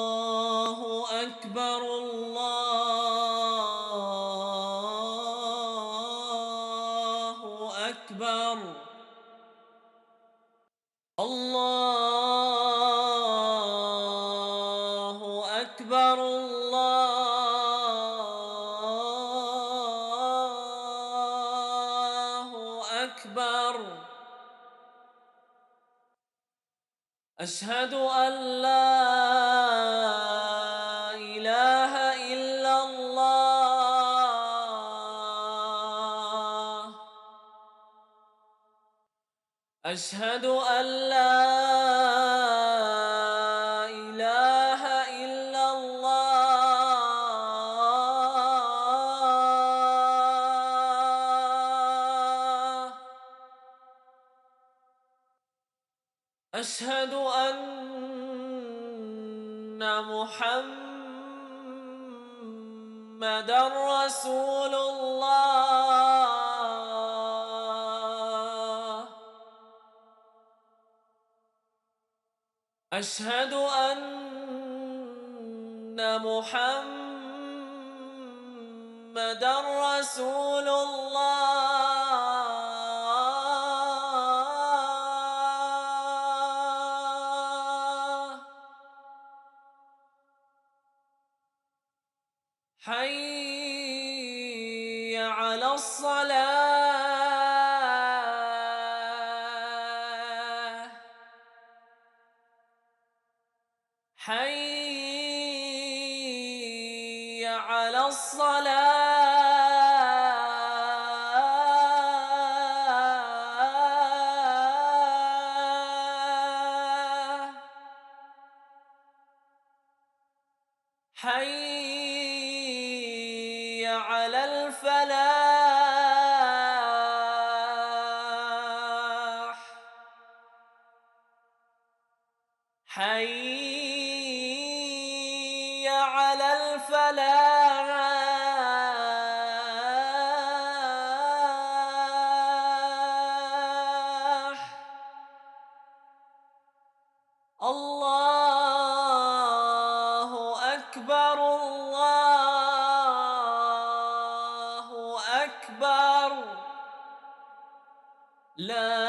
الله أكبر الله أكبر الله أكبر الله أكبر أشهد أن لا إله إلا الله أشهد أن لا إله إلا الله أشهد أن محمدًا رسول الله أشهد أن محمدًا رسول الله حي على الصلاة حي على الصلاة حي على الفلاح حي على الفلاح الله أكبر الله أكبر لا